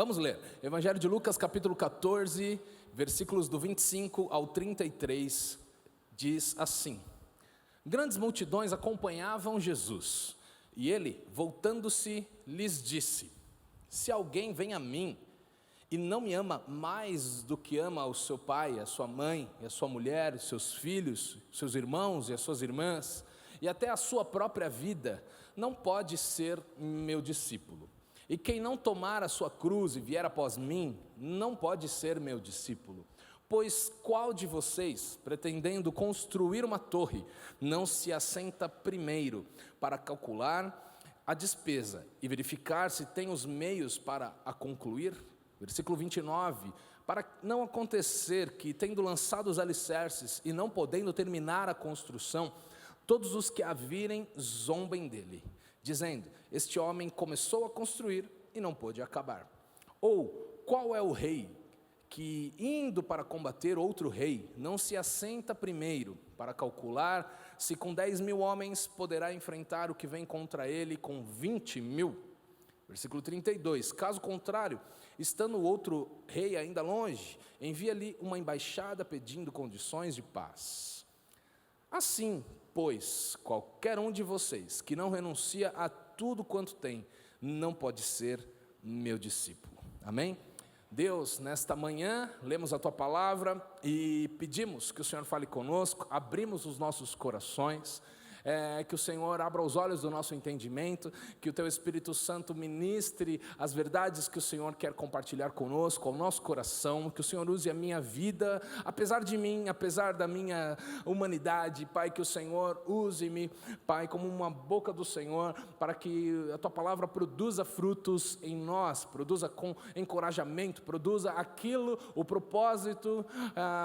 Vamos ler, Evangelho de Lucas capítulo 14, versículos do 25 ao 33, diz assim: Grandes multidões acompanhavam Jesus, e ele, voltando-se, lhes disse: Se alguém vem a mim, e não me ama mais do que ama o seu pai, a sua mãe, e a sua mulher, os seus filhos, seus irmãos e as suas irmãs, e até a sua própria vida, não pode ser meu discípulo. E quem não tomar a sua cruz e vier após mim, não pode ser meu discípulo. Pois qual de vocês, pretendendo construir uma torre, não se assenta primeiro para calcular a despesa e verificar se tem os meios para a concluir? Versículo 29, para não acontecer que, tendo lançado os alicerces e não podendo terminar a construção, todos os que a virem zombem dele, dizendo: este homem começou a construir e não pôde acabar. Ou, qual é o rei que, indo para combater outro rei, não se assenta primeiro para calcular se com 10.000 homens poderá enfrentar o que vem contra ele com 20.000? Versículo 32, caso contrário, estando o outro rei ainda longe, envia-lhe uma embaixada pedindo condições de paz. Assim, pois, qualquer um de vocês que não renuncia a tudo quanto tem, não pode ser meu discípulo. Amém? Deus, nesta manhã, lemos a Tua Palavra e pedimos que o Senhor fale conosco, abrimos os nossos corações, que o Senhor abra os olhos do nosso entendimento, que o Teu Espírito Santo ministre as verdades que o Senhor quer compartilhar conosco, ao nosso coração, que o Senhor use a minha vida, apesar de mim, apesar da minha humanidade, Pai, que o Senhor use-me, Pai, como uma boca do Senhor, para que a Tua Palavra produza frutos em nós, produza com encorajamento, produza aquilo, o propósito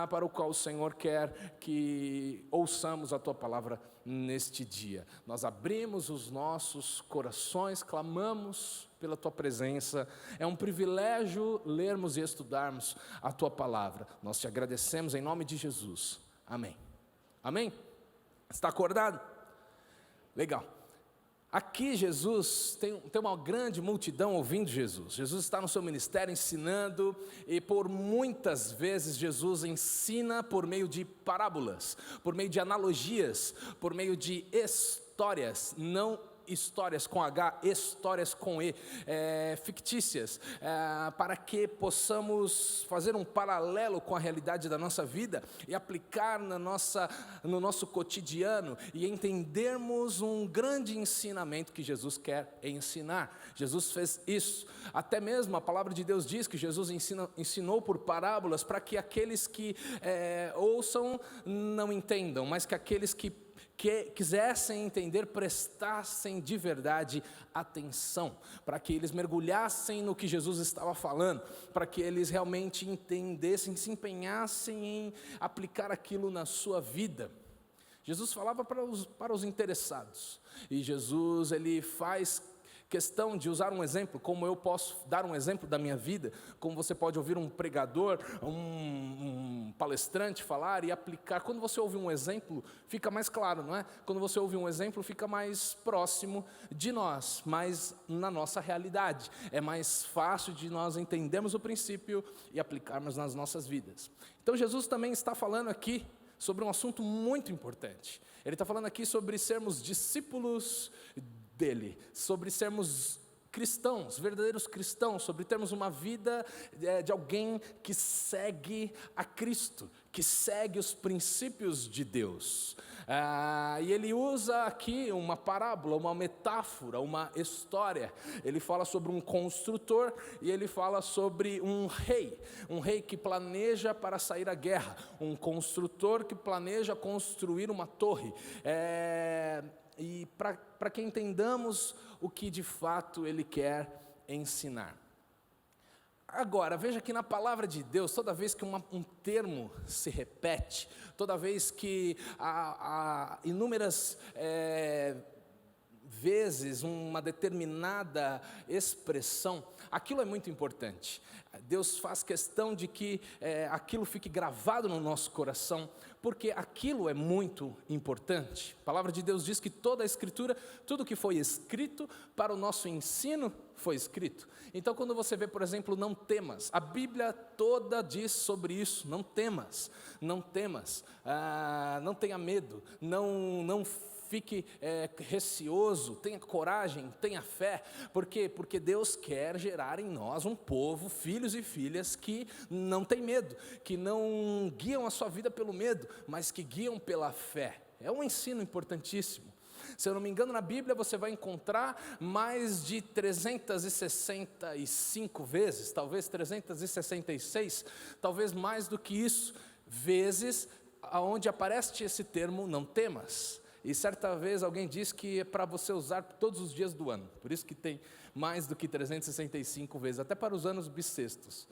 para o qual o Senhor quer que ouçamos a Tua Palavra neste dia. Nós abrimos os nossos corações, clamamos pela Tua presença. É um privilégio lermos e estudarmos a Tua Palavra. Nós Te agradecemos em nome de Jesus. Amém. Amém? Está acordado? Legal. Aqui Jesus, tem uma grande multidão ouvindo Jesus. Jesus está no seu ministério ensinando, e por muitas vezes Jesus ensina por meio de parábolas, por meio de analogias, por meio de histórias, não histórias com H, histórias com E, fictícias, para que possamos fazer um paralelo com a realidade da nossa vida e aplicar no nosso cotidiano e entendermos um grande ensinamento que Jesus quer ensinar. Jesus fez isso, até mesmo a palavra de Deus diz que Jesus ensinou por parábolas para que aqueles que ouçam não entendam, mas que aqueles que quisessem entender, prestassem de verdade atenção, para que eles mergulhassem no que Jesus estava falando, para que eles realmente entendessem, se empenhassem em aplicar aquilo na sua vida. Jesus falava para os interessados, e Jesus ele faz questão de usar um exemplo, como eu posso dar um exemplo da minha vida, como você pode ouvir um pregador, um palestrante falar e aplicar. Quando você ouve um exemplo, fica mais claro, não é? Quando você ouve um exemplo, fica mais próximo de nós, mais na nossa realidade. É mais fácil de nós entendermos o princípio e aplicarmos nas nossas vidas. Então Jesus também está falando aqui sobre um assunto muito importante. Ele está falando aqui sobre sermos discípulos dele, sobre sermos cristãos, verdadeiros cristãos, sobre termos uma vida de alguém que segue a Cristo, que segue os princípios de Deus. E ele usa aqui uma parábola, uma metáfora, uma história. Ele fala sobre um construtor e ele fala sobre um rei que planeja para sair à guerra, um construtor que planeja construir uma torre. E para que entendamos o que de fato ele quer ensinar. Agora, veja que na palavra de Deus, toda vez que um termo se repete, toda vez que há inúmeras vezes uma determinada expressão, aquilo é muito importante. Deus faz questão de que aquilo fique gravado no nosso coração, porque aquilo é muito importante. A palavra de Deus diz que toda a Escritura, tudo que foi escrito para o nosso ensino, foi escrito. Então, quando você vê, por exemplo, não temas, a Bíblia toda diz sobre isso: não temas, não temas, não tenha medo, não fique receoso, tenha coragem, tenha fé. Por quê? Porque Deus quer gerar em nós um povo, filhos e filhas que não tem medo, que não guiam a sua vida pelo medo, mas que guiam pela fé. É um ensino importantíssimo. Se eu não me engano, na Bíblia você vai encontrar mais de 365 vezes, talvez 366, talvez mais do que isso, vezes onde aparece esse termo, não temas. E certa vez alguém disse que é para você usar todos os dias do ano, por isso que tem mais do que 365 vezes, até para os anos bissextos.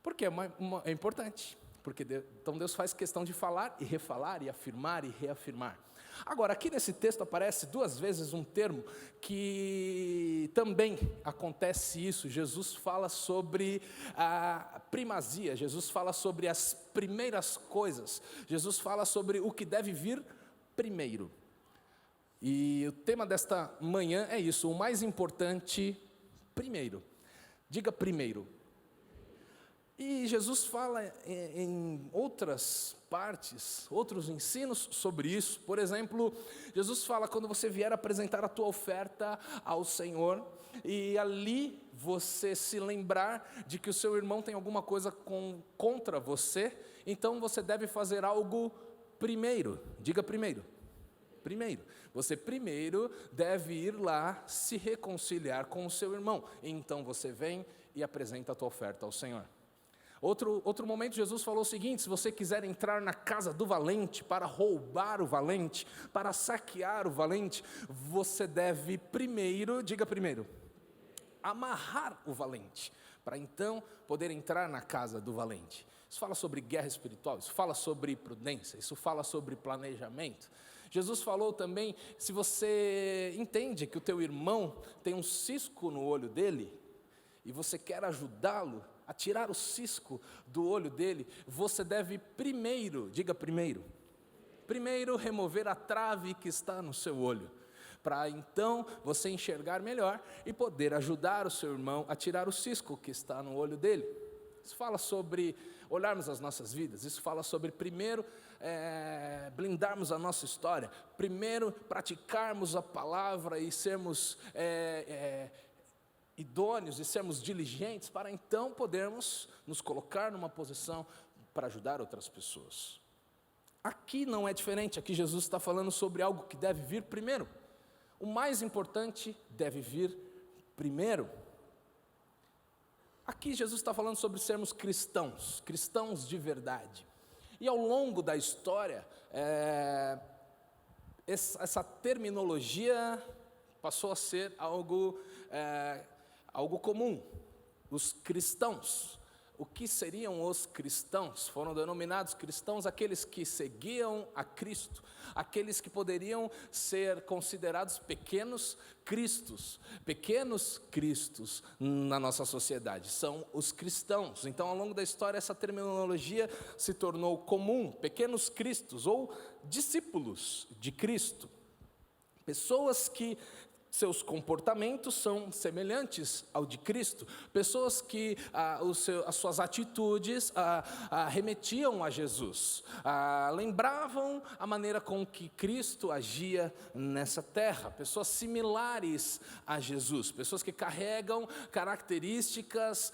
Porque é importante, porque então Deus faz questão de falar e refalar, e afirmar e reafirmar. Agora, aqui nesse texto aparece 2 vezes um termo que também acontece isso. Jesus fala sobre a primazia, Jesus fala sobre as primeiras coisas, Jesus fala sobre o que deve vir primeiro. E o tema desta manhã é isso: o mais importante primeiro. Diga primeiro. E Jesus fala em outras partes, outros ensinos sobre isso. Por exemplo, Jesus fala: quando você vier apresentar a tua oferta ao Senhor, e ali você se lembrar de que o seu irmão tem alguma coisa contra você, então você deve fazer algo primeiro. Diga primeiro. Primeiro, você primeiro deve ir lá se reconciliar com o seu irmão. Então você vem e apresenta a tua oferta ao Senhor. Outro momento Jesus falou o seguinte: se você quiser entrar na casa do valente para roubar o valente, para saquear o valente, você deve primeiro, diga primeiro, amarrar o valente, para então poder entrar na casa do valente. Isso fala sobre guerra espiritual, isso fala sobre prudência, isso fala sobre planejamento. Jesus falou também: se você entende que o teu irmão tem um cisco no olho dele, e você quer ajudá-lo a tirar o cisco do olho dele, você deve primeiro, diga primeiro, remover a trave que está no seu olho, para então você enxergar melhor e poder ajudar o seu irmão a tirar o cisco que está no olho dele. Isso fala sobre olharmos as nossas vidas, isso fala sobre primeiro blindarmos a nossa história, primeiro praticarmos a palavra e sermos idôneos e sermos diligentes, para então podermos nos colocar numa posição para ajudar outras pessoas. Aqui não é diferente, aqui Jesus está falando sobre algo que deve vir primeiro. O mais importante deve vir primeiro. Aqui Jesus está falando sobre sermos cristãos de verdade. E ao longo da história, essa terminologia passou a ser algo comum. Os cristãos. O que seriam os cristãos? Foram denominados cristãos aqueles que seguiam a Cristo, aqueles que poderiam ser considerados pequenos cristos na nossa sociedade, são os cristãos. Então, ao longo da história, essa terminologia se tornou comum: pequenos cristos ou discípulos de Cristo, pessoas que seus comportamentos são semelhantes ao de Cristo, pessoas que as suas atitudes remetiam a Jesus, lembravam a maneira com que Cristo agia nessa terra, pessoas similares a Jesus, pessoas que carregam características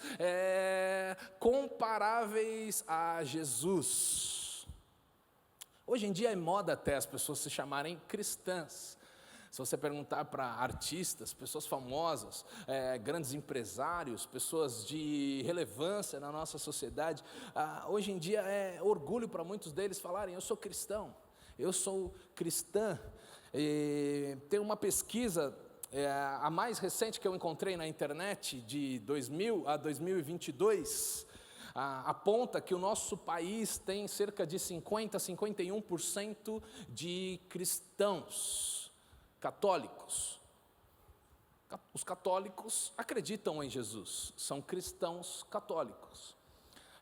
comparáveis a Jesus. Hoje em dia é moda até as pessoas se chamarem cristãs. Se você perguntar para artistas, pessoas famosas, grandes empresários, pessoas de relevância na nossa sociedade, hoje em dia é orgulho para muitos deles falarem: eu sou cristão, eu sou cristã. E tem uma pesquisa, a mais recente que eu encontrei na internet, de 2000 a 2022, aponta que o nosso país tem cerca de 51% de cristãos católicos. Os católicos acreditam em Jesus, são cristãos católicos.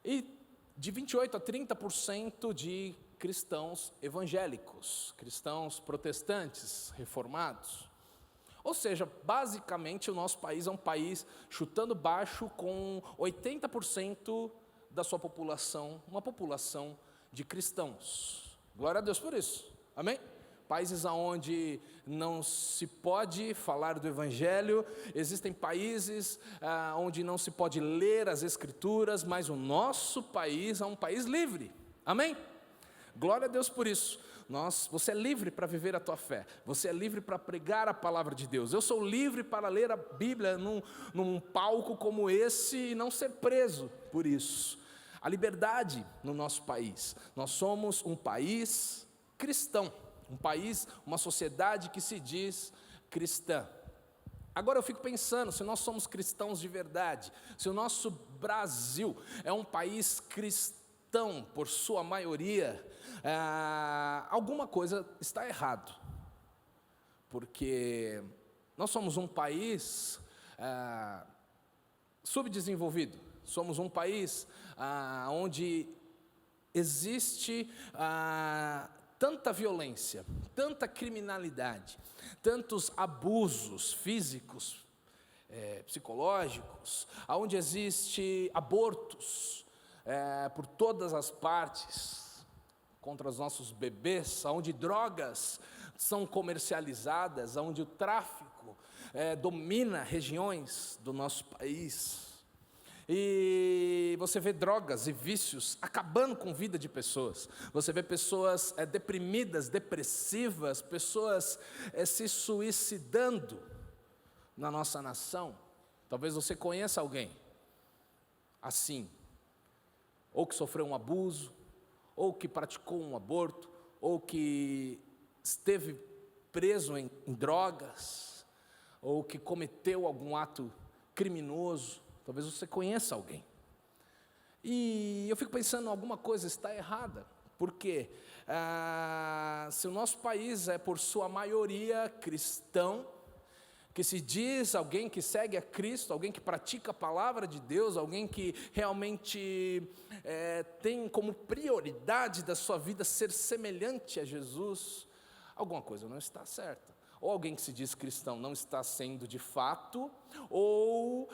E de 28% a 30% de cristãos evangélicos, cristãos protestantes, reformados. Ou seja, basicamente o nosso país é um país chutando baixo com 80% da sua população, uma população de cristãos. Glória a Deus por isso, amém? Países onde não se pode falar do Evangelho, existem países onde não se pode ler as Escrituras, mas o nosso país é um país livre, amém? Glória a Deus por isso. Você é livre para viver a tua fé, você é livre para pregar a palavra de Deus. Eu sou livre para ler a Bíblia num palco como esse e não ser preso por isso. A liberdade no nosso país, nós somos um país cristão. Um país, uma sociedade que se diz cristã. Agora eu fico pensando, se nós somos cristãos de verdade, se o nosso Brasil é um país cristão por sua maioria, alguma coisa está errado. Porque nós somos um país subdesenvolvido, somos um país onde existe tanta violência, tanta criminalidade, tantos abusos físicos, psicológicos, onde existe abortos por todas as partes, contra os nossos bebês, onde drogas são comercializadas, onde o tráfico domina regiões do nosso país. E você vê drogas e vícios acabando com a vida de pessoas. Você vê pessoas deprimidas, depressivas, pessoas se suicidando na nossa nação. Talvez você conheça alguém assim, ou que sofreu um abuso, ou que praticou um aborto, ou que esteve preso em drogas, ou que cometeu algum ato criminoso. Talvez você conheça alguém. E eu fico pensando, alguma coisa está errada. Porque se o nosso país é por sua maioria cristão, que se diz alguém que segue a Cristo, alguém que pratica a palavra de Deus, alguém que realmente tem como prioridade da sua vida ser semelhante a Jesus, alguma coisa não está certa. Ou alguém que se diz cristão não está sendo de fato, ou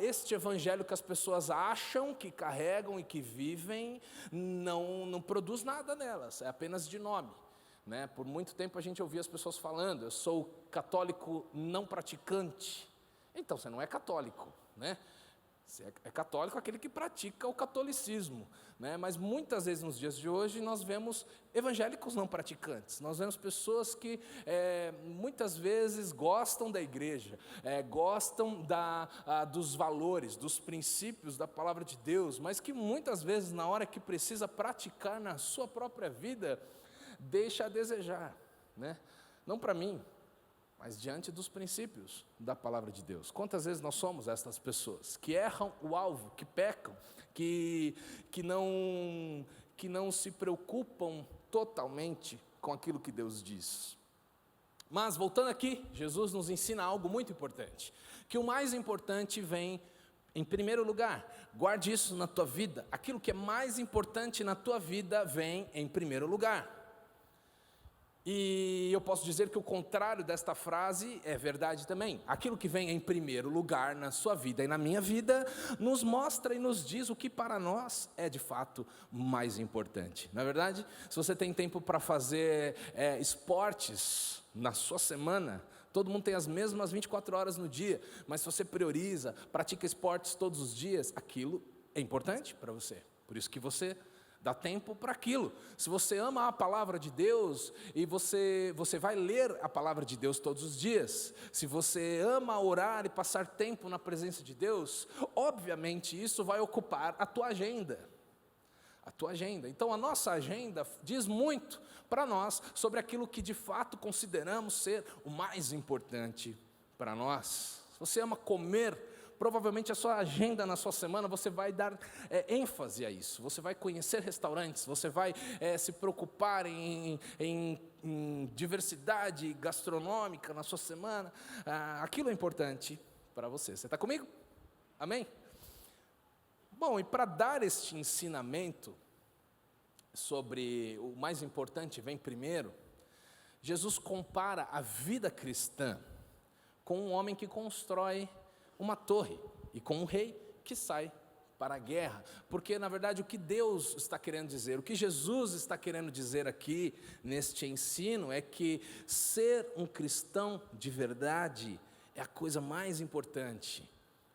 este evangelho que as pessoas acham que carregam e que vivem, não produz nada nelas, é apenas de nome. Né? Por muito tempo a gente ouvia as pessoas falando, eu sou católico não praticante. Então você não é católico, né? Você é católico aquele que pratica o catolicismo, né? Mas muitas vezes nos dias de hoje nós vemos evangélicos não praticantes, nós vemos pessoas que muitas vezes gostam da igreja, gostam dos valores, dos princípios da palavra de Deus, mas que muitas vezes na hora que precisa praticar na sua própria vida, deixa a desejar, né? Não para mim, mas diante dos princípios da palavra de Deus. Quantas vezes nós somos essas pessoas que erram o alvo, que pecam, que não se preocupam totalmente com aquilo que Deus diz. Mas voltando aqui, Jesus nos ensina algo muito importante, que o mais importante vem em primeiro lugar. Guarde isso na tua vida. Aquilo que é mais importante na tua vida vem em primeiro lugar. E eu posso dizer que o contrário desta frase é verdade também. Aquilo que vem em primeiro lugar na sua vida e na minha vida, nos mostra e nos diz o que para nós é de fato mais importante. Não é verdade? Se você tem tempo para fazer esportes na sua semana, todo mundo tem as mesmas 24 horas no dia, mas se você prioriza, pratica esportes todos os dias, aquilo é importante para você. Por isso que você dá tempo para aquilo. Se você ama a palavra de Deus e você vai ler a palavra de Deus todos os dias, se você ama orar e passar tempo na presença de Deus, obviamente isso vai ocupar a tua agenda. A tua agenda. Então a nossa agenda diz muito para nós sobre aquilo que de fato consideramos ser o mais importante para nós. Se você ama comer provavelmente a sua agenda na sua semana, você vai dar ênfase a isso. Você vai conhecer restaurantes, você vai se preocupar em diversidade gastronômica na sua semana. Aquilo é importante para você. Você está comigo? Amém? Bom, e para dar este ensinamento sobre o mais importante vem primeiro, Jesus compara a vida cristã com um homem que constrói uma torre e com um rei que sai para a guerra, porque na verdade o que Deus está querendo dizer, o que Jesus está querendo dizer aqui neste ensino é que ser um cristão de verdade é a coisa mais importante,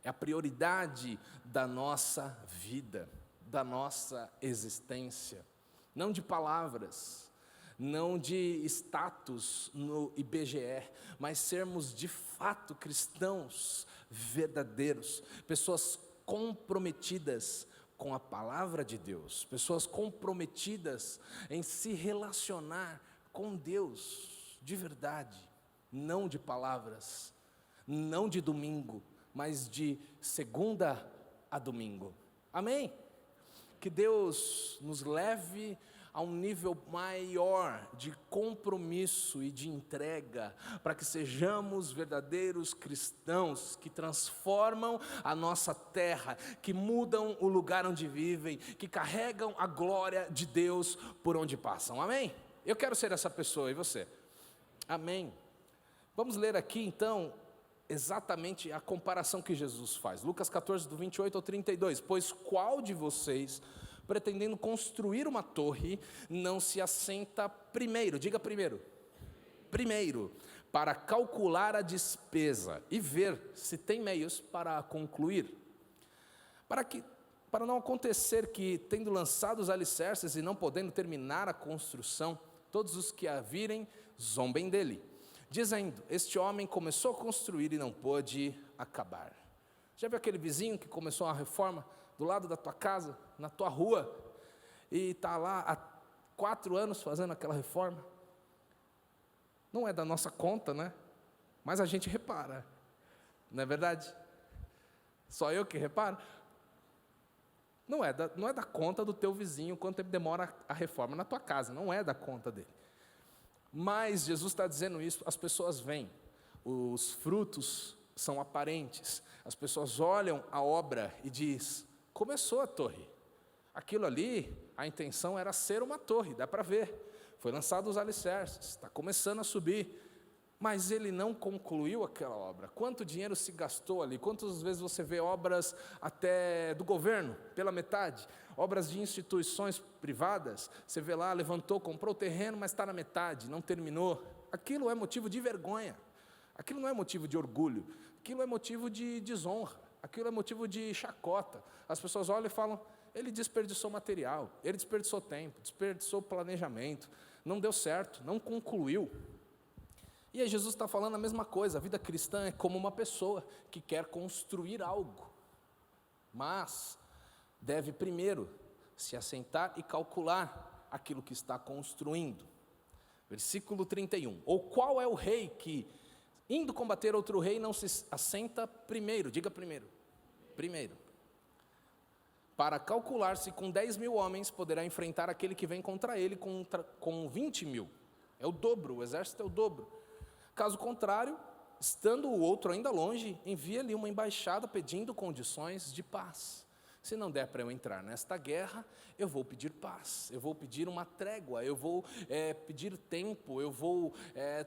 é a prioridade da nossa vida, da nossa existência, não de palavras, não de status no IBGE, mas sermos de fato cristãos verdadeiros, pessoas comprometidas com a palavra de Deus, pessoas comprometidas em se relacionar com Deus de verdade, não de palavras, não de domingo, mas de segunda a domingo. Amém? Que Deus nos leve a um nível maior de compromisso e de entrega, para que sejamos verdadeiros cristãos que transformam a nossa terra, que mudam o lugar onde vivem, que carregam a glória de Deus por onde passam. Amém? Eu quero ser essa pessoa, e você? Amém? Vamos ler aqui então exatamente a comparação que Jesus faz. Lucas 14, do 28 ao 32. Pois qual de vocês, pretendendo construir uma torre, não se assenta primeiro, diga primeiro, para calcular a despesa e ver se tem meios para concluir, para não acontecer que, tendo lançado os alicerces e não podendo terminar a construção, todos os que a virem zombem dele, dizendo: este homem começou a construir e não pôde acabar. Já viu aquele vizinho que começou uma reforma do lado da tua casa, na tua rua, e está lá há 4 anos fazendo aquela reforma? Não é da nossa conta, né? Mas a gente repara, não é verdade? Só eu que reparo? Não é da conta do teu vizinho quanto tempo demora a reforma na tua casa, não é da conta dele. Mas Jesus está dizendo isso, as pessoas veem, os frutos são aparentes, as pessoas olham a obra e diz: começou a torre, aquilo ali, a intenção era ser uma torre, dá para ver, foi lançado os alicerces, está começando a subir, mas ele não concluiu aquela obra. Quanto dinheiro se gastou ali? Quantas vezes você vê obras até do governo, pela metade, obras de instituições privadas, você vê lá, levantou, comprou o terreno, mas está na metade, não terminou. Aquilo é motivo de vergonha, aquilo não é motivo de orgulho, aquilo é motivo de desonra, aquilo é motivo de chacota. As pessoas olham e falam: ele desperdiçou material, ele desperdiçou tempo, desperdiçou planejamento, não deu certo, não concluiu. E aí Jesus está falando a mesma coisa, a vida cristã é como uma pessoa que quer construir algo, mas deve primeiro se assentar e calcular aquilo que está construindo. Versículo 31, ou qual é o rei que, indo combater outro rei, não se assenta primeiro, diga primeiro, para calcular se com 10.000 homens poderá enfrentar aquele que vem contra ele com 20.000, é o dobro, o exército é o dobro. Caso contrário, estando o outro ainda longe, envia-lhe uma embaixada pedindo condições de paz. Se não der para eu entrar nesta guerra, eu vou pedir paz, eu vou pedir uma trégua, eu vou pedir tempo, eu vou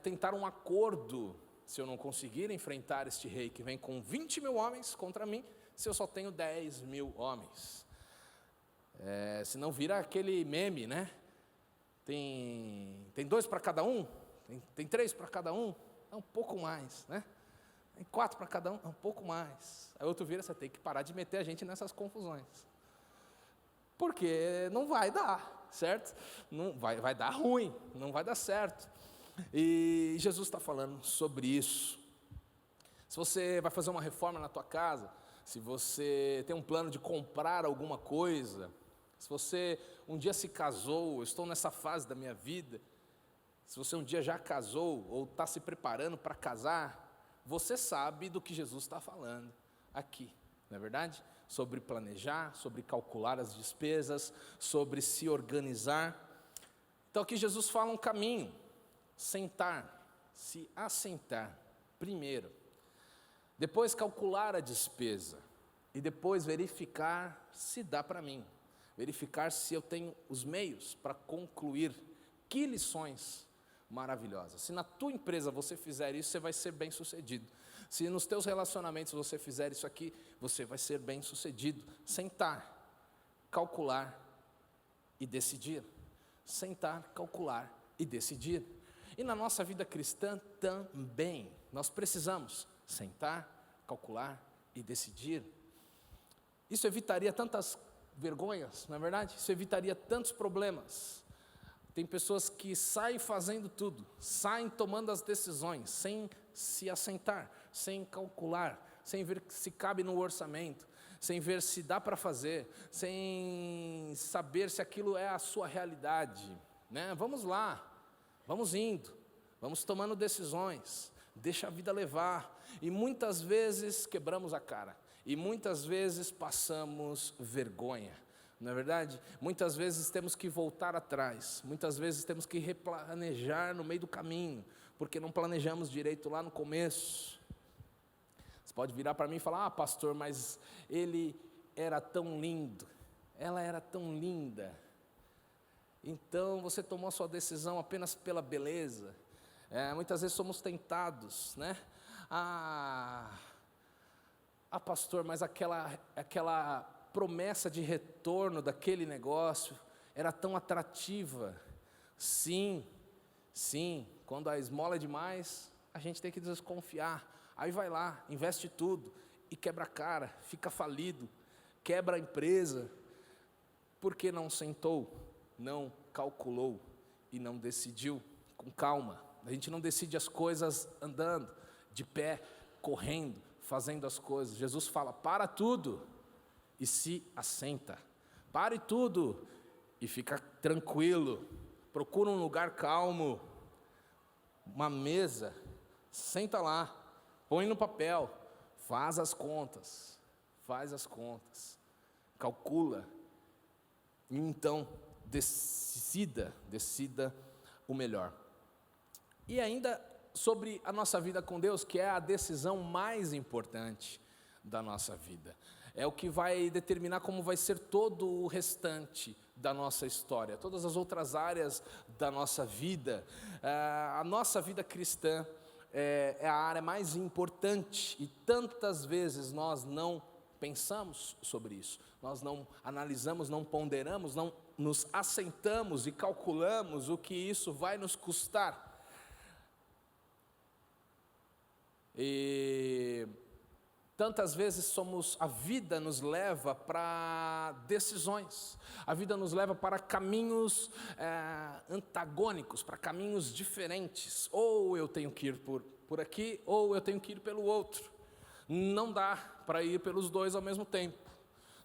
tentar um acordo. Se eu não conseguir enfrentar este rei que vem com 20.000 homens contra mim, se eu só tenho 10.000 homens. Se não vira aquele meme, né? Tem 2 para cada um? Tem 3 para cada um? É um pouco mais, né? Tem 4 para cada um? É um pouco mais. Aí outro vira: você tem que parar de meter a gente nessas confusões. Porque não vai dar, certo? Não vai dar ruim, não vai dar certo. E Jesus está falando sobre isso. Se você vai fazer uma reforma na tua casa, se você tem um plano de comprar alguma coisa, se você um dia se casou, eu estou nessa fase da minha vida, se você um dia já casou ou está se preparando para casar, você sabe do que Jesus está falando. aqui, não é verdade? Sobre planejar, sobre calcular as despesas, sobre se organizar. Então aqui Jesus fala um caminho: sentar, se assentar primeiro, depois calcular a despesa e depois verificar se dá para mim, verificar se eu tenho os meios para concluir. Que lições maravilhosas! Se na tua empresa você fizer isso, você vai ser bem sucedido. Se nos teus relacionamentos você fizer isso aqui, você vai ser bem sucedido. Sentar, calcular e decidir. Sentar, calcular e decidir. E na nossa vida cristã também, nós precisamos sentar, calcular e decidir. Isso evitaria tantas vergonhas, não é verdade? Isso evitaria tantos problemas. Tem pessoas que saem fazendo tudo, saem tomando as decisões, sem se assentar, sem calcular, sem ver se cabe no orçamento, sem ver se dá para fazer, sem saber se aquilo é a sua realidade, né? Vamos lá, vamos indo, vamos tomando decisões, deixa a vida levar, e muitas vezes quebramos a cara, e muitas vezes passamos vergonha. Não é verdade? Muitas vezes temos que voltar atrás, muitas vezes temos que replanejar no meio do caminho, porque não planejamos direito lá no começo. Você pode virar para mim e falar: pastor, mas ele era tão lindo, ela era tão linda, então você tomou a sua decisão apenas pela beleza. Muitas vezes somos tentados, né? Pastor, mas aquela promessa de retorno daquele negócio era tão atrativa. Sim, quando a esmola é demais, a gente tem que desconfiar. Aí vai lá, investe tudo e quebra a cara, fica falido, quebra a empresa, porque não sentou, não calculou e não decidiu com calma. A gente não decide as coisas andando, de pé, correndo, fazendo as coisas. Jesus fala: para tudo e se assenta. Pare tudo e fica tranquilo. Procura um lugar calmo, uma mesa, senta lá, põe no papel, faz as contas, calcula, e então decida o melhor. E ainda sobre a nossa vida com Deus, que é a decisão mais importante da nossa vida. É o que vai determinar como vai ser todo o restante da nossa história, todas as outras áreas da nossa vida. A nossa vida cristã é a área mais importante, e tantas vezes nós não pensamos sobre isso, nós não analisamos, não ponderamos, não nos assentamos e calculamos o que isso vai nos custar. E tantas vezes a vida nos leva para decisões, a vida nos leva para caminhos antagônicos, para caminhos diferentes. Ou eu tenho que ir por aqui, ou eu tenho que ir pelo outro. Não dá para ir pelos dois ao mesmo tempo.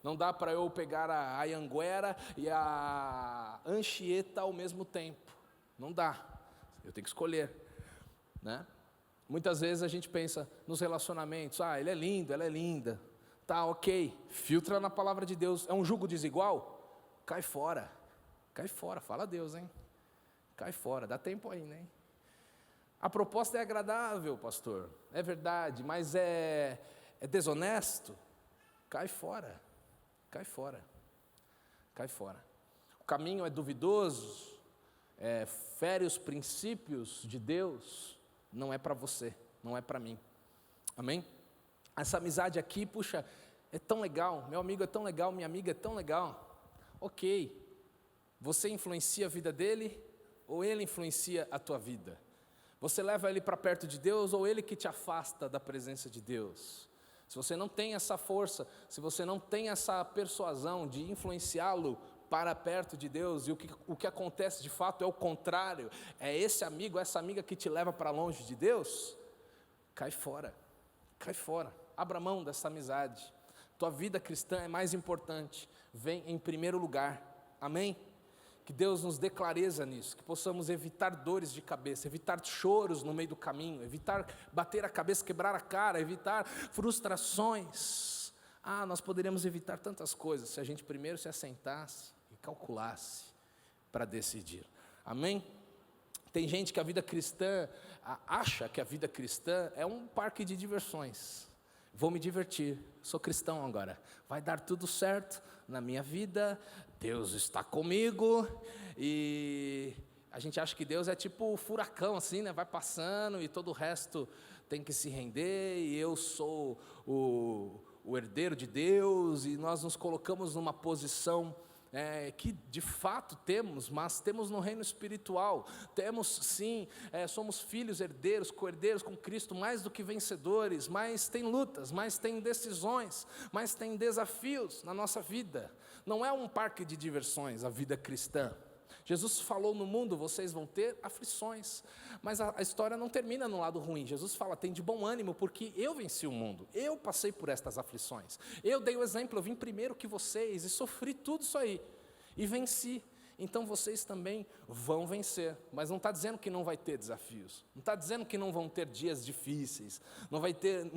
Não dá para eu pegar a Anhanguera e a Anchieta ao mesmo tempo. Não dá. Eu tenho que escolher, né? Muitas vezes a gente pensa nos relacionamentos: ele é lindo, ela é linda, tá, ok, filtra na palavra de Deus. É um jugo desigual? Cai fora, fala a Deus, hein? Cai fora, dá tempo aí, né? A proposta é agradável, pastor, é verdade, mas é desonesto? Cai fora. O caminho é duvidoso, fere os princípios de Deus. Não é para você, não é para mim, amém? Essa amizade aqui, puxa, é tão legal, meu amigo é tão legal, minha amiga é tão legal. Ok, você influencia a vida dele, ou ele influencia a tua vida? Você leva ele para perto de Deus, ou ele que te afasta da presença de Deus? Se você não tem essa força, se você não tem essa persuasão de influenciá-lo para perto de Deus, e o que acontece de fato é o contrário, é esse amigo, essa amiga que te leva para longe de Deus, cai fora, abra mão dessa amizade. Tua vida cristã é mais importante, vem em primeiro lugar, amém? Que Deus nos dê clareza nisso, que possamos evitar dores de cabeça, evitar choros no meio do caminho, evitar bater a cabeça, quebrar a cara, evitar frustrações. Nós poderíamos evitar tantas coisas se a gente primeiro se assentasse e calculasse para decidir. Amém? Tem gente que a vida cristã, acha que a vida cristã é um parque de diversões. Vou me divertir, sou cristão agora, vai dar tudo certo na minha vida, Deus está comigo, e a gente acha que Deus é tipo o furacão assim, né? Vai passando e todo o resto tem que se render, e eu sou o herdeiro de Deus, e nós nos colocamos numa posição que de fato temos, mas temos no reino espiritual, temos sim, somos filhos, herdeiros, co-herdeiros com Cristo, mais do que vencedores, mas tem lutas, mas tem decisões, mas tem desafios na nossa vida. Não é um parque de diversões a vida cristã. Jesus falou: no mundo vocês vão ter aflições, mas a história não termina no lado ruim. Jesus fala: tem de bom ânimo, porque eu venci o mundo, eu passei por estas aflições, eu dei o exemplo, eu vim primeiro que vocês, e sofri tudo isso aí, e venci, então vocês também vão vencer. Mas não está dizendo que não vai ter desafios, não está dizendo que não vão ter dias difíceis, não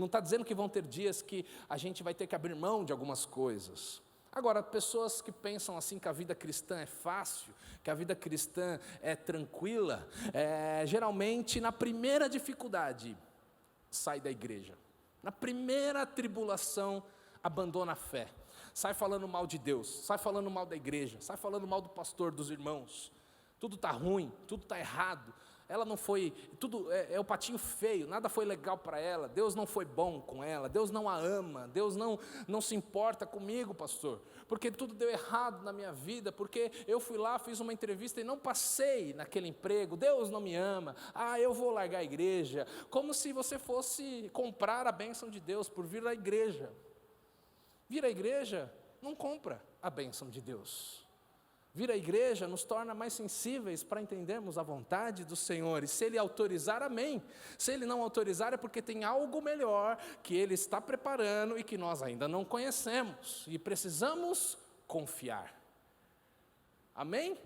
está dizendo que vão ter dias que a gente vai ter que abrir mão de algumas coisas. Agora, pessoas que pensam assim que a vida cristã é fácil, que a vida cristã é tranquila, geralmente na primeira dificuldade sai da igreja, na primeira tribulação abandona a fé, sai falando mal de Deus, sai falando mal da igreja, sai falando mal do pastor, dos irmãos. Tudo está ruim, tudo está errado, ela não foi, tudo é o patinho feio, nada foi legal para ela, Deus não foi bom com ela, Deus não a ama, Deus não se importa comigo, pastor, porque tudo deu errado na minha vida, porque eu fui lá, fiz uma entrevista e não passei naquele emprego, Deus não me ama, eu vou largar a igreja, como se você fosse comprar a bênção de Deus por vir à igreja. Vir à igreja não compra a bênção de Deus. Vir à igreja nos torna mais sensíveis para entendermos a vontade do Senhor, e se Ele autorizar, amém. Se Ele não autorizar, é porque tem algo melhor que Ele está preparando e que nós ainda não conhecemos, e precisamos confiar. Amém?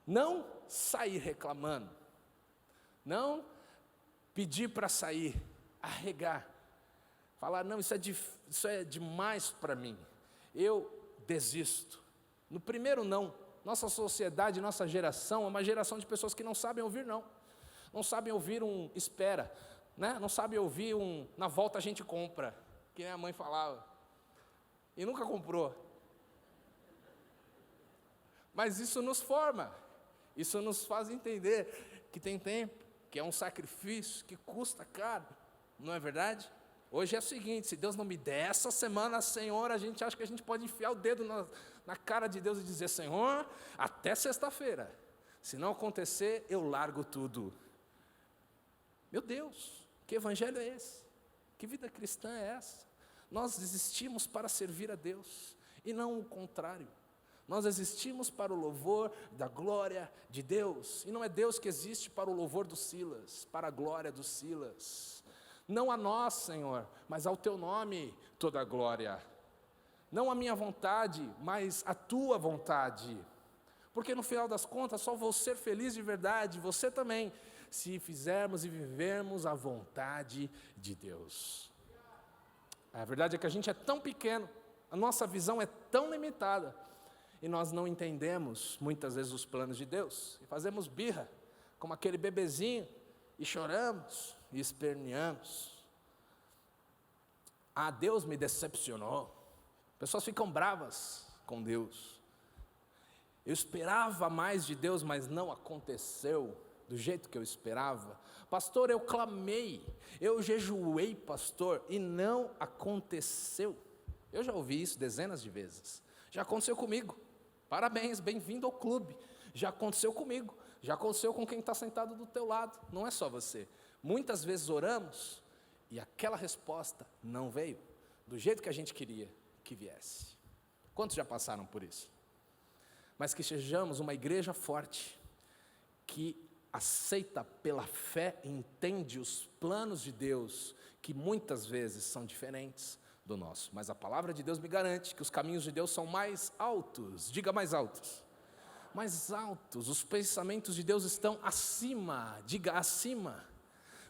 Não sair reclamando, não pedir para sair, arregar, falar: não, isso é demais para mim, eu desisto. No primeiro não, nossa sociedade, nossa geração é uma geração de pessoas que não sabem ouvir não, não sabem ouvir um espera, né? Não sabem ouvir um na volta a gente compra, que nem a mãe falava, e nunca comprou. Mas isso nos forma, isso nos faz entender que tem tempo, que é um sacrifício, que custa caro, não é verdade? Hoje é o seguinte: se Deus não me der essa semana, Senhor, a gente acha que a gente pode enfiar o dedo na cara de Deus e dizer: Senhor, até sexta-feira, se não acontecer, eu largo tudo. Meu Deus, que evangelho é esse? Que vida cristã é essa? Nós existimos para servir a Deus, e não o contrário. Nós existimos para o louvor da glória de Deus, e não é Deus que existe para o louvor do Silas, para a glória do Silas. Não a nós, Senhor, mas ao Teu nome toda a glória. Não a minha vontade, mas a Tua vontade. Porque no final das contas só vou ser feliz de verdade, você também, se fizermos e vivermos a vontade de Deus. A verdade é que a gente é tão pequeno, a nossa visão é tão limitada, e nós não entendemos muitas vezes os planos de Deus, e fazemos birra, como aquele bebezinho, e choramos, e esperneamos. Deus me decepcionou. Pessoas ficam bravas com Deus. Eu esperava mais de Deus, mas não aconteceu do jeito que eu esperava. Pastor, eu clamei, eu jejuei, pastor, e não aconteceu. Eu já ouvi isso dezenas de vezes. Já aconteceu comigo. Parabéns, bem-vindo ao clube. Já aconteceu comigo. Já aconteceu com quem está sentado do teu lado. Não é só você. Muitas vezes oramos e aquela resposta não veio do jeito que a gente queria que viesse. Quantos já passaram por isso? Mas que sejamos uma igreja forte, que aceita pela fé e entende os planos de Deus, que muitas vezes são diferentes do nosso. Mas a palavra de Deus me garante que os caminhos de Deus são mais altos. Diga: mais altos. mais altos. Os pensamentos de Deus estão acima, diga acima,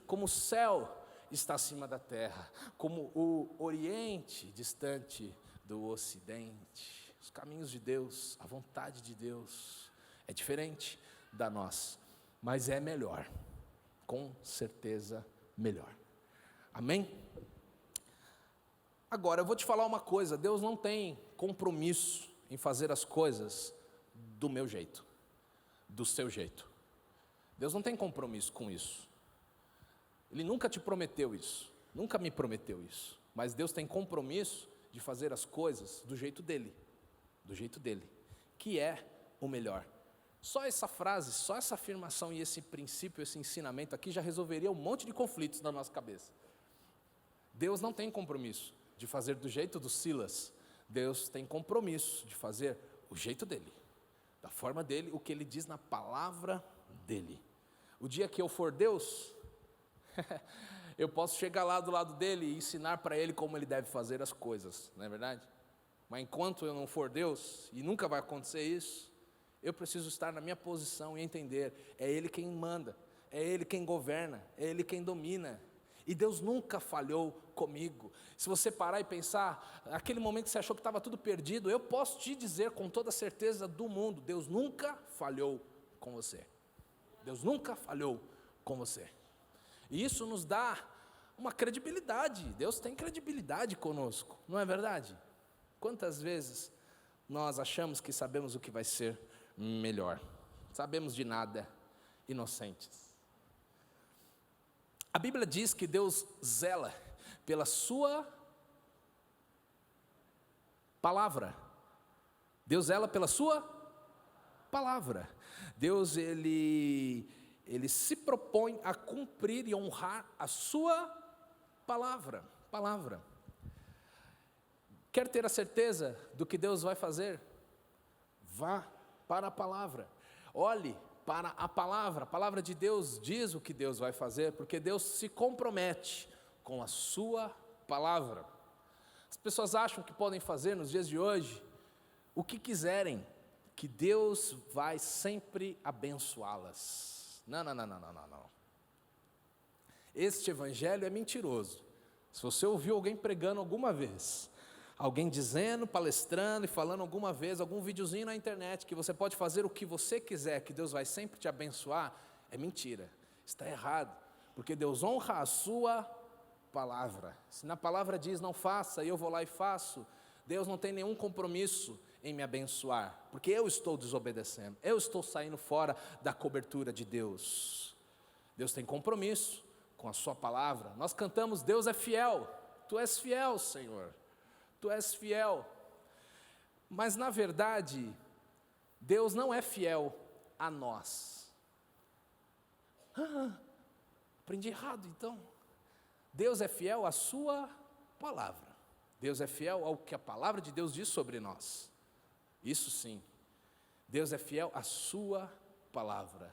como o céu está acima da terra, como o Oriente distante do Ocidente. Os caminhos de Deus, a vontade de Deus é diferente da nossa, mas é melhor, com certeza melhor. Amém? Agora eu vou te falar uma coisa: Deus não tem compromisso em fazer as coisas do meu jeito, do seu jeito. Deus não tem compromisso com isso. Ele nunca te prometeu isso, nunca me prometeu isso, mas Deus tem compromisso de fazer as coisas do jeito dele, que é o melhor. Só essa frase, só essa afirmação e esse princípio, esse ensinamento aqui já resolveria um monte de conflitos na nossa cabeça. Deus não tem compromisso de fazer do jeito do Silas. Deus tem compromisso de fazer o jeito dele, da forma dele, o que ele diz na palavra dele. O dia que eu for Deus, eu posso chegar lá do lado dele e ensinar para ele como ele deve fazer as coisas, não é verdade? Mas enquanto eu não for Deus, e nunca vai acontecer isso, eu preciso estar na minha posição e entender: é Ele quem manda, é Ele quem governa, é Ele quem domina. E Deus nunca falhou comigo. Se você parar e pensar, aquele momento que você achou que estava tudo perdido, eu posso te dizer com toda a certeza do mundo: Deus nunca falhou com você. Deus nunca falhou com você. E isso nos dá uma credibilidade. Deus tem credibilidade conosco, não é verdade? Quantas vezes nós achamos que sabemos o que vai ser melhor? Sabemos de nada, inocentes. A Bíblia diz que Deus zela pela sua palavra. Deus zela pela sua palavra. Deus, ele se propõe a cumprir e honrar a sua palavra. Quer ter a certeza do que Deus vai fazer? Vá para a palavra. Olhe para a palavra de Deus diz o que Deus vai fazer, porque Deus se compromete com a sua palavra. As pessoas acham que podem fazer nos dias de hoje o que quiserem, que Deus vai sempre abençoá-las. Não. Este evangelho é mentiroso. Se você ouviu alguém pregando alguma vez, alguém dizendo, palestrando e falando alguma vez, algum videozinho na internet, que você pode fazer o que você quiser, que Deus vai sempre te abençoar, é mentira, está errado, porque Deus honra a sua palavra. Se na palavra diz não faça, e eu vou lá e faço, Deus não tem nenhum compromisso em me abençoar, porque eu estou desobedecendo, eu estou saindo fora da cobertura de Deus. Deus tem compromisso com a sua palavra. Nós cantamos: Deus é fiel, Tu és fiel, Senhor. Tu és fiel, mas na verdade, Deus não é fiel a nós. Aprendi errado então. Deus é fiel à sua palavra. Deus é fiel ao que a palavra de Deus diz sobre nós. Isso sim, Deus é fiel à sua palavra.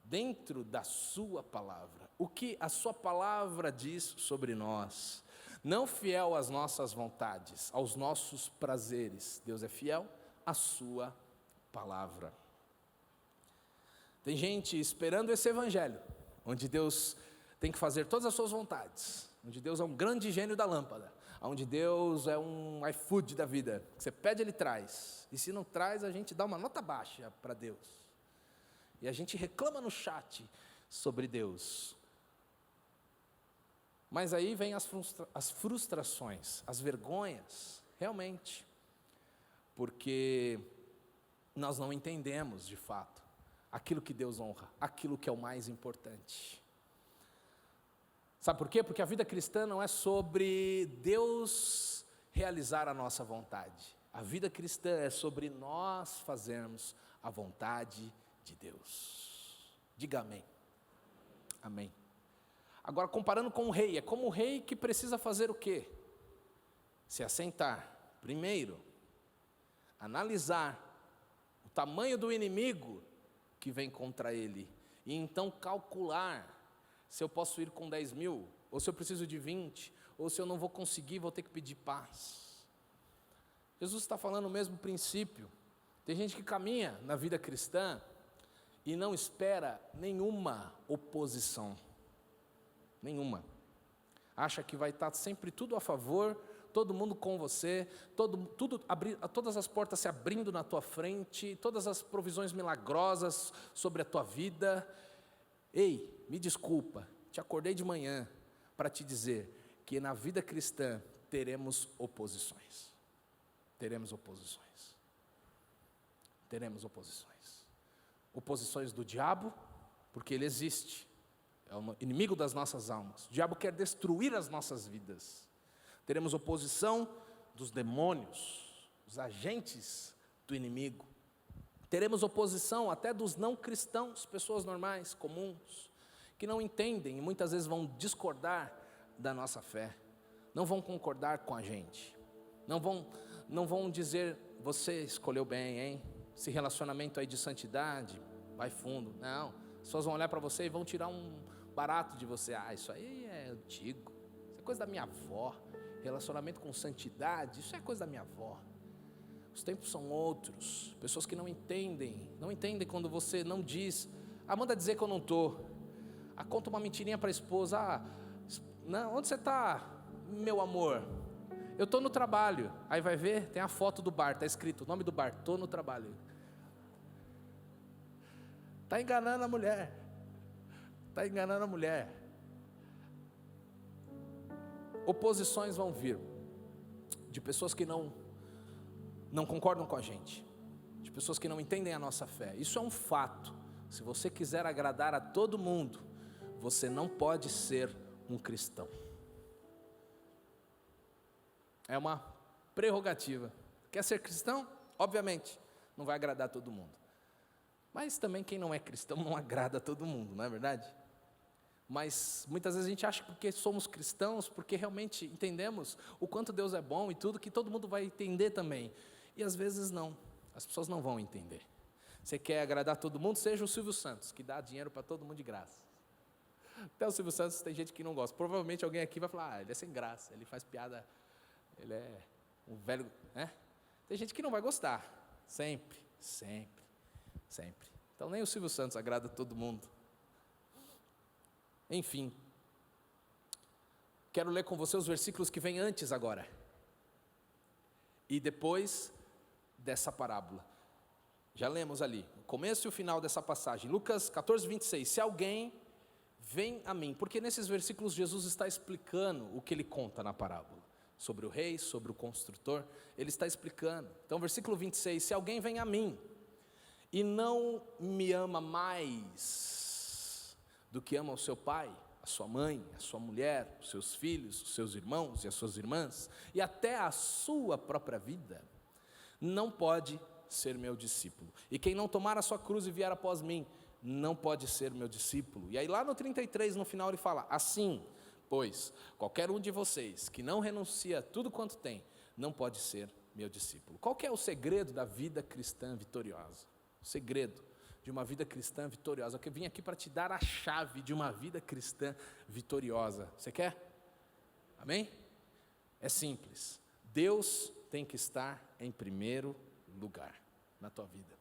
Dentro da sua palavra, o que a sua palavra diz sobre nós. Não fiel às nossas vontades, aos nossos prazeres. Deus é fiel à sua palavra. Tem gente esperando esse evangelho, onde Deus tem que fazer todas as suas vontades, onde Deus é um grande gênio da lâmpada, onde Deus é um iFood da vida, que você pede, Ele traz, e se não traz, a gente dá uma nota baixa para Deus, e a gente reclama no chat sobre Deus. Mas aí vem as frustrações, as vergonhas, realmente, porque nós não entendemos de fato aquilo que Deus honra, aquilo que é o mais importante. Sabe por quê? Porque a vida cristã não é sobre Deus realizar a nossa vontade. A vida cristã é sobre nós fazermos a vontade de Deus. Diga amém. Amém. Agora, comparando com o rei, é como o rei que precisa fazer o quê? Se assentar, primeiro, analisar o tamanho do inimigo que vem contra ele, e então calcular se eu posso ir com 10 mil, ou se eu preciso de 20, ou se eu não vou conseguir, vou ter que pedir paz. Jesus está falando o mesmo princípio Tem gente que caminha na vida cristã e não espera nenhuma oposição. Nenhuma. Acha que vai estar sempre tudo a favor, todo mundo com você, todas as portas se abrindo na tua frente, todas as provisões milagrosas sobre a tua vida. Ei, me desculpa, te acordei de manhã para te dizer que na vida cristã teremos oposições. Teremos oposições. Teremos oposições. Oposições do diabo, porque ele existe. É o inimigo das nossas almas. O diabo quer destruir as nossas vidas. Teremos oposição dos demônios, os agentes do inimigo. Teremos oposição até dos não cristãos, pessoas normais, comuns, que não entendem e muitas vezes vão discordar da nossa fé. Não vão concordar com a gente. Não vão dizer, você escolheu bem, hein? Esse relacionamento aí de santidade, vai fundo. Não, as pessoas vão olhar para você e vão tirar um barato de você. Isso aí é antigo, isso é coisa da minha avó. Relacionamento com santidade, isso é coisa da minha avó. Os tempos são outros. Pessoas que não entendem quando você não diz, manda dizer que eu não estou. Conta uma mentirinha para a esposa. Não, onde você está, meu amor? Eu estou no trabalho. Aí vai ver, tem a foto do bar, está escrito o nome do bar, estou no trabalho. Está enganando a mulher. Está enganando a mulher. Oposições vão vir de pessoas que não concordam com a gente, de pessoas que não entendem a nossa fé. Isso é um fato. Se você quiser agradar a todo mundo, você não pode ser um cristão. É uma prerrogativa. Quer ser cristão? Obviamente, não vai agradar a todo mundo. Mas também quem não é cristão não agrada a todo mundo, não é verdade? Mas muitas vezes a gente acha que porque somos cristãos, porque realmente entendemos o quanto Deus é bom e tudo, que todo mundo vai entender também. E às vezes não, as pessoas não vão entender. Você quer agradar todo mundo, seja o Silvio Santos, que dá dinheiro para todo mundo de graça. Até o Silvio Santos tem gente que não gosta. Provavelmente alguém aqui vai falar, ele é sem graça, ele faz piada, ele é um velho, né? Tem gente que não vai gostar, sempre. Então nem o Silvio Santos agrada todo mundo. Enfim, quero ler com você os versículos que vêm antes agora, e depois dessa parábola. Já lemos ali, o começo e o final dessa passagem, Lucas 14, 26, se alguém vem a mim, porque nesses versículos Jesus está explicando o que ele conta na parábola, sobre o rei, sobre o construtor, ele está explicando. Então versículo 26, se alguém vem a mim, e não me ama mais do que ama o seu pai, a sua mãe, a sua mulher, os seus filhos, os seus irmãos e as suas irmãs, e até a sua própria vida, não pode ser meu discípulo. E quem não tomar a sua cruz e vier após mim, não pode ser meu discípulo. E aí lá no 33, no final ele fala, assim, pois, qualquer um de vocês que não renuncia a tudo quanto tem, não pode ser meu discípulo. Qual que é o segredo da vida cristã vitoriosa? O segredo de uma vida cristã vitoriosa. Eu vim aqui para te dar a chave de uma vida cristã vitoriosa. Você quer? Amém? É simples. Deus tem que estar em primeiro lugar na tua vida,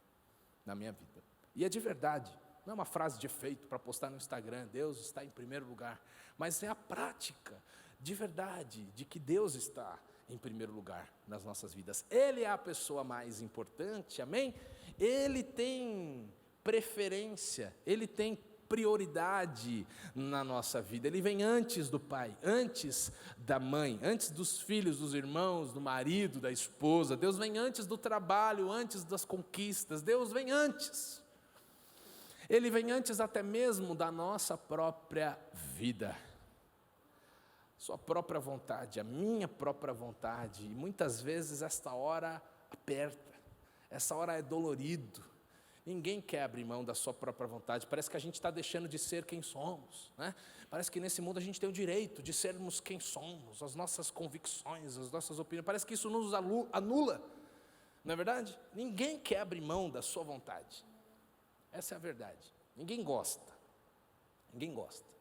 na minha vida. E é de verdade. Não é uma frase de efeito para postar no Instagram, Deus está em primeiro lugar. Mas é a prática de verdade de que Deus está em primeiro lugar nas nossas vidas. Ele é a pessoa mais importante, amém? Ele tem preferência, ele tem prioridade na nossa vida. Ele vem antes do pai, antes da mãe, antes dos filhos, dos irmãos, do marido, da esposa. Deus vem antes do trabalho, antes das conquistas. Deus vem antes. Ele vem antes até mesmo da nossa própria vida. Sua própria vontade, a minha própria vontade. E muitas vezes esta hora aperta, essa hora é dolorido. Ninguém quer abrir mão da sua própria vontade. Parece que a gente está deixando de ser quem somos, né? Parece que nesse mundo a gente tem o direito de sermos quem somos, as nossas convicções, as nossas opiniões. Parece que isso nos anula, não é verdade? Ninguém quer abrir mão da sua vontade. Essa é a verdade. Ninguém gosta. Ninguém gosta.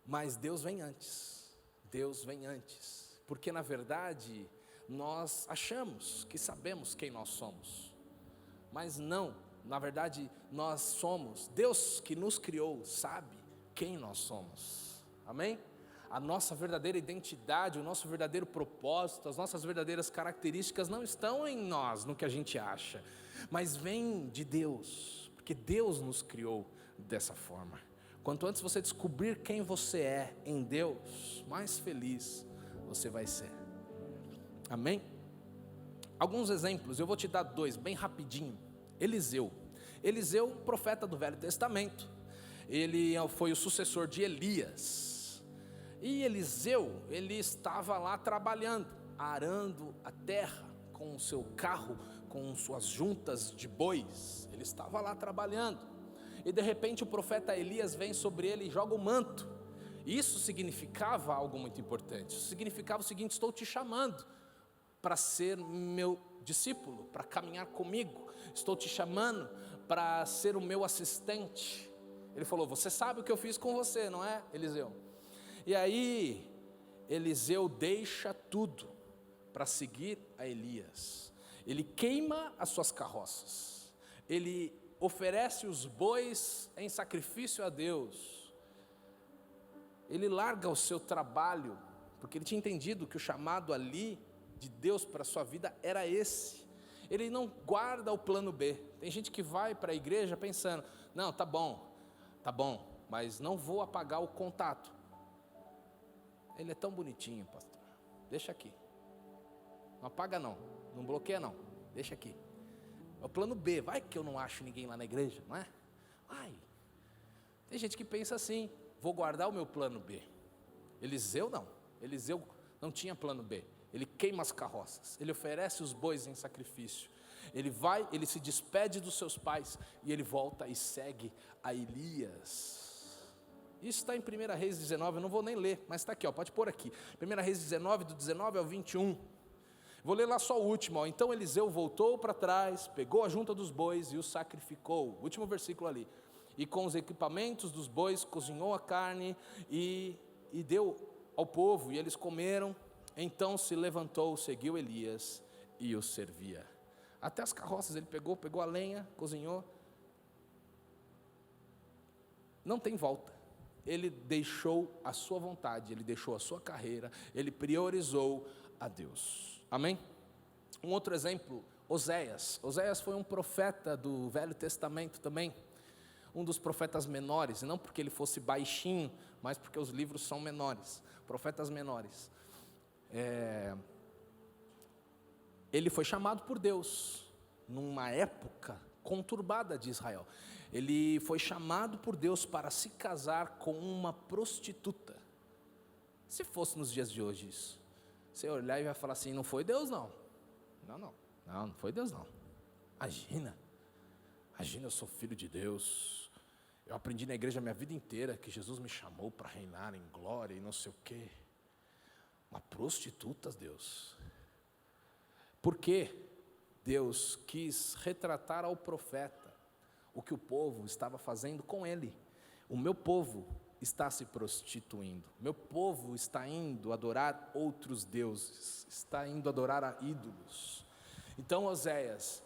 Mas Deus vem antes. Deus vem antes. Porque na verdade nós achamos que sabemos quem nós somos. Mas não, na verdade nós somos, Deus que nos criou sabe quem nós somos, amém? A nossa verdadeira identidade, o nosso verdadeiro propósito, as nossas verdadeiras características não estão em nós, no que a gente acha, mas vem de Deus, porque Deus nos criou dessa forma. Quanto antes você descobrir quem você é em Deus, mais feliz você vai ser, amém? Alguns exemplos, eu vou te dar 2, bem rapidinho. Eliseu, profeta do Velho Testamento, ele foi o sucessor de Elias, e Eliseu, ele estava lá trabalhando, arando a terra, com o seu carro, com suas juntas de bois, ele estava lá trabalhando, e de repente o profeta Elias vem sobre ele e joga o manto. Isso significava algo muito importante, isso significava o seguinte: estou te chamando para ser meu discípulo, para caminhar comigo, estou te chamando para ser o meu assistente. Ele falou: você sabe o que eu fiz com você, não é, Eliseu? E aí Eliseu deixa tudo para seguir a Elias. Ele queima as suas carroças, ele oferece os bois em sacrifício a Deus, ele larga o seu trabalho, porque ele tinha entendido que o chamado ali de Deus para a sua vida era esse. Ele não guarda o plano B. Tem gente que vai para a igreja pensando: não, tá bom, mas não vou apagar o contato. Ele é tão bonitinho, pastor, deixa aqui, não apaga não bloqueia não, deixa aqui. É o plano B, vai que eu não acho ninguém lá na igreja, não é? Vai. Tem gente que pensa assim: vou guardar o meu plano B. Eliseu não tinha plano B. Ele queima as carroças, ele oferece os bois em sacrifício, ele vai, ele se despede dos seus pais e ele volta e segue a Elias. Isso está em 1 Reis 19, eu não vou nem ler, mas está aqui, pode pôr aqui, 1 Reis 19, do 19 ao 21, vou ler lá só o último. Então Eliseu voltou para trás, pegou a junta dos bois e os sacrificou, o último versículo ali, e com os equipamentos dos bois cozinhou a carne e deu ao povo, e eles comeram. Então se levantou, seguiu Elias e os servia. Até as carroças ele pegou a lenha, cozinhou. Não tem volta. Ele deixou a sua vontade, ele deixou a sua carreira, ele priorizou a Deus. Amém? Um outro exemplo, Oséias. Oséias foi um profeta do Velho Testamento também, um dos profetas menores, não porque ele fosse baixinho, mas porque os livros são menores, profetas menores. Ele foi chamado por Deus numa época conturbada de Israel. Ele foi chamado por Deus para se casar com uma prostituta. Se fosse nos dias de hoje isso, você olhar e vai falar assim: não foi Deus não, não foi Deus não. Imagina, eu sou filho de Deus, eu aprendi na igreja a minha vida inteira que Jesus me chamou para reinar em glória e não sei o quê. Uma prostituta, Deus. Porque Deus quis retratar ao profeta o que o povo estava fazendo com ele. O meu povo está se prostituindo, meu povo está indo adorar outros deuses, está indo adorar a ídolos. Então, Oséias,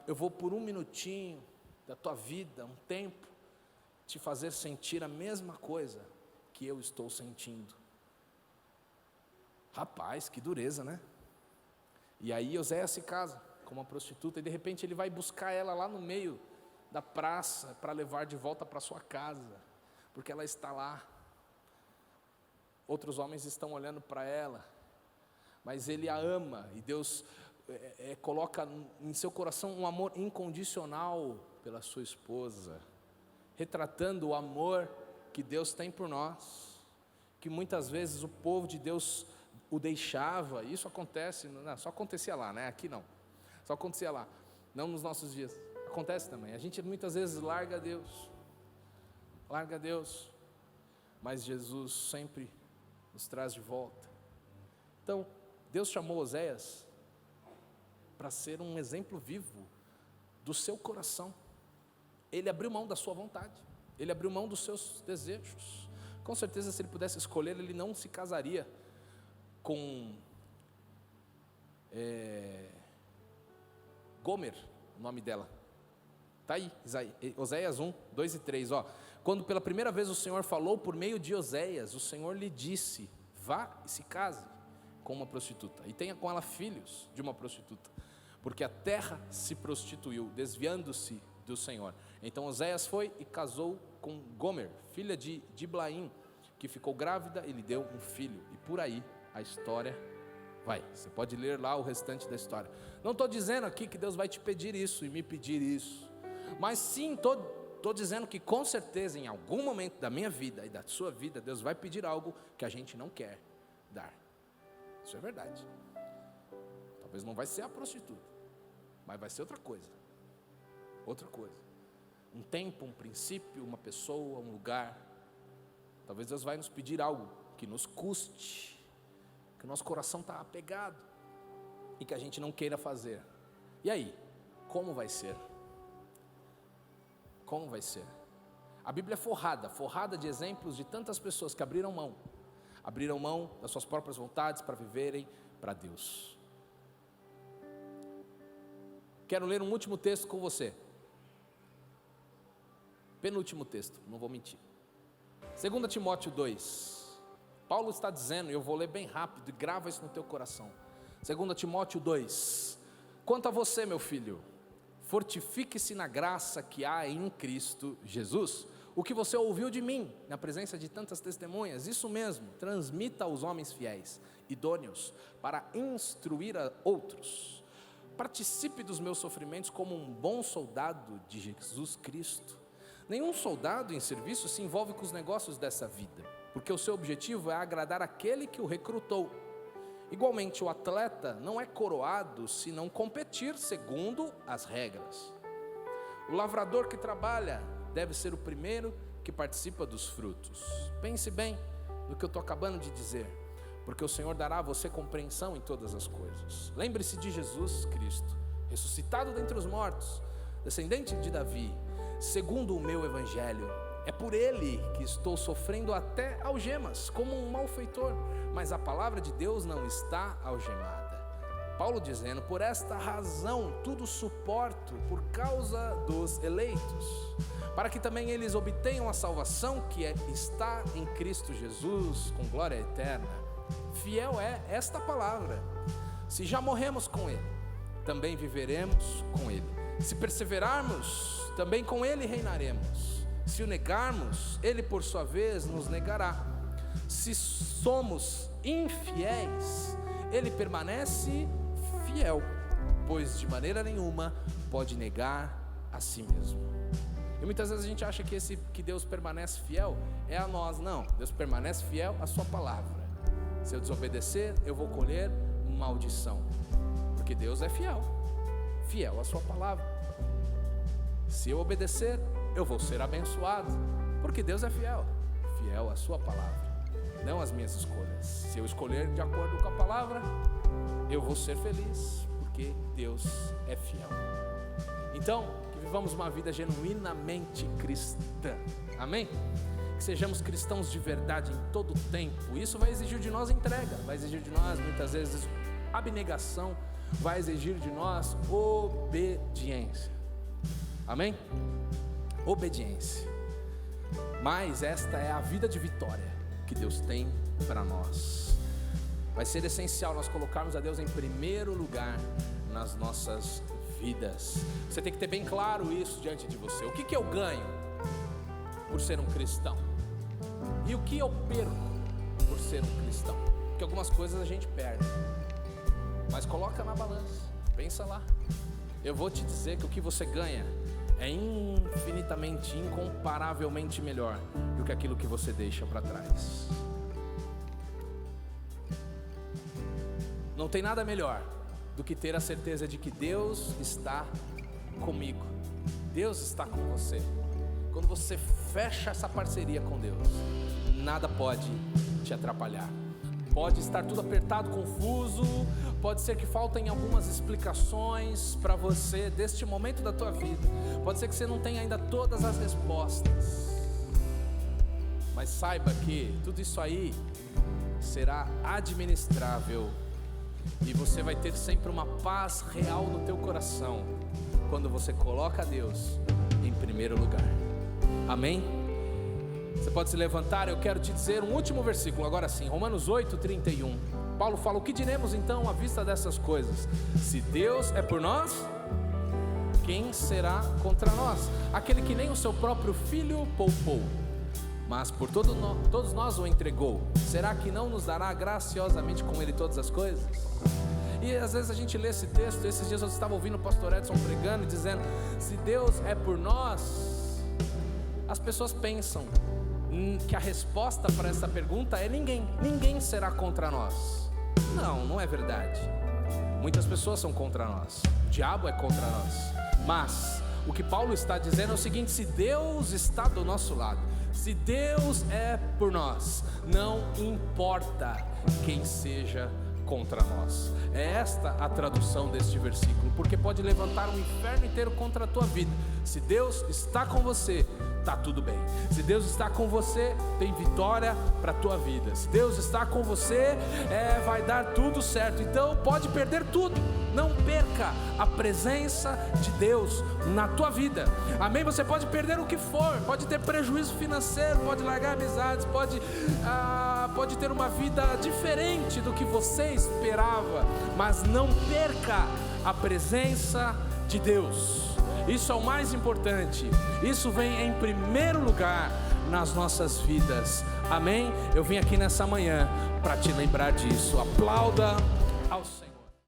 eu vou por um minutinho da tua vida, um tempo, te fazer sentir a mesma coisa que eu estou sentindo. Rapaz, que dureza, né? E aí Oséias se casa com uma prostituta e de repente ele vai buscar ela lá no meio da praça para levar de volta para sua casa, porque ela está lá. Outros homens estão olhando para ela, mas ele a ama e Deus coloca em seu coração um amor incondicional pela sua esposa, retratando o amor que Deus tem por nós, que muitas vezes o povo de Deus o deixava. Isso acontece, não, só acontecia lá, né? Aqui não, só acontecia lá, não nos nossos dias, acontece também. A gente muitas vezes larga Deus, mas Jesus sempre nos traz de volta. Então, Deus chamou Oséias para ser um exemplo vivo do seu coração. Ele abriu mão da sua vontade, ele abriu mão dos seus desejos. Com certeza, se ele pudesse escolher, ele não se casaria com Gomer, o nome dela. Está aí, Oséias 1, 2 e 3. Quando pela primeira vez o Senhor falou por meio de Oséias, o Senhor lhe disse: vá e se case com uma prostituta, e tenha com ela filhos de uma prostituta, porque a terra se prostituiu, desviando-se do Senhor. Então Oséias foi e casou com Gomer, filha de Diblaim, que ficou grávida e lhe deu um filho. E por aí a história vai. Você pode ler lá o restante da história. Não estou dizendo aqui que Deus vai te pedir isso e me pedir isso, mas sim estou dizendo que com certeza em algum momento da minha vida e da sua vida, Deus vai pedir algo que a gente não quer dar. Isso é verdade. Talvez não vai ser a prostituta, mas vai ser outra coisa. Outra coisa. Um tempo, um princípio, uma pessoa, um lugar. Talvez Deus vai nos pedir algo que nos custe, que o nosso coração está apegado e que a gente não queira fazer. E aí, como vai ser? Como vai ser? A Bíblia é forrada de exemplos de tantas pessoas que abriram mão das suas próprias vontades para viverem para Deus. Quero ler um último texto com você. Penúltimo texto, não vou mentir. 2 Timóteo 2. Paulo está dizendo, e eu vou ler bem rápido, e grava isso no teu coração. 2 Timóteo 2. Quanto a você, meu filho, fortifique-se na graça que há em Cristo Jesus. O que você ouviu de mim, na presença de tantas testemunhas, isso mesmo, transmita aos homens fiéis, idôneos, para instruir a outros. Participe dos meus sofrimentos como um bom soldado de Jesus Cristo. Nenhum soldado em serviço se envolve com os negócios dessa vida, porque o seu objetivo é agradar aquele que o recrutou. Igualmente, o atleta não é coroado se não competir segundo as regras. O lavrador que trabalha deve ser o primeiro que participa dos frutos. Pense bem no que eu estou acabando de dizer, porque o Senhor dará a você compreensão em todas as coisas. Lembre-se de Jesus Cristo, ressuscitado dentre os mortos, descendente de Davi, segundo o meu evangelho. É por ele que estou sofrendo até algemas, como um malfeitor, mas a palavra de Deus não está algemada. Paulo dizendo: por esta razão tudo suporto por causa dos eleitos, para que também eles obtenham a salvação que está em Cristo Jesus, com glória eterna. Fiel é esta palavra. Se já morremos com ele, também viveremos com ele. Se perseverarmos, também com ele reinaremos. Se o negarmos, ele por sua vez nos negará. Se somos infiéis, ele permanece fiel, pois de maneira nenhuma pode negar a si mesmo. E muitas vezes a gente acha que Deus permanece fiel é a nós. Não, Deus permanece fiel à sua palavra. Se eu desobedecer, eu vou colher maldição, porque Deus é fiel à sua palavra. Se eu obedecer, eu vou ser abençoado, porque Deus é fiel à sua palavra, não às minhas escolhas. Se eu escolher de acordo com a palavra, eu vou ser feliz, porque Deus é fiel. Então, que vivamos uma vida genuinamente cristã, amém? Que sejamos cristãos de verdade em todo o tempo. Isso vai exigir de nós entrega, vai exigir de nós muitas vezes abnegação, vai exigir de nós obediência, amém? Obediência. Mas esta é a vida de vitória que Deus tem para nós. Vai ser essencial nós colocarmos a Deus em primeiro lugar nas nossas vidas. Você tem que ter bem claro isso diante de você. O que eu ganho por ser um cristão? E o que eu perco por ser um cristão? Porque algumas coisas a gente perde, mas coloca na balança, pensa lá. Eu vou te dizer que o que você ganha é infinitamente, incomparavelmente melhor do que aquilo que você deixa para trás. Não tem nada melhor do que ter a certeza de que Deus está comigo. Deus está com você. Quando você fecha essa parceria com Deus, nada pode te atrapalhar. Pode estar tudo apertado, confuso, pode ser que faltem algumas explicações para você deste momento da tua vida, pode ser que você não tenha ainda todas as respostas, mas saiba que tudo isso aí será administrável, e você vai ter sempre uma paz real no teu coração, quando você coloca Deus em primeiro lugar. Amém? Você pode se levantar. Eu quero te dizer um último versículo, agora sim, Romanos 8:31. Paulo fala: o que diremos então à vista dessas coisas? Se Deus é por nós, quem será contra nós? Aquele que nem o seu próprio filho poupou, mas por todos nós o entregou, será que não nos dará graciosamente com ele todas as coisas? E às vezes a gente lê esse texto. Esses dias eu estava ouvindo o pastor Edson pregando e dizendo: se Deus é por nós, as pessoas pensam que a resposta para essa pergunta é ninguém será contra nós. Não é verdade. Muitas pessoas são contra nós, o diabo é contra nós, mas o que Paulo está dizendo é o seguinte: se Deus está do nosso lado, se Deus é por nós, não importa quem seja contra nós. É esta a tradução deste versículo, porque pode levantar um inferno inteiro contra a tua vida. Se Deus está com você, está tudo bem. Se Deus está com você, tem vitória para a tua vida. Se Deus está com você, vai dar tudo certo. Então pode perder tudo, não perca a presença de Deus na tua vida. Amém? Você pode perder o que for, pode ter prejuízo financeiro, pode largar amizades, pode ter uma vida diferente do que você esperava, mas não perca a presença de Deus. Isso é o mais importante. Isso vem em primeiro lugar nas nossas vidas. Amém? Eu vim aqui nessa manhã para te lembrar disso. Aplauda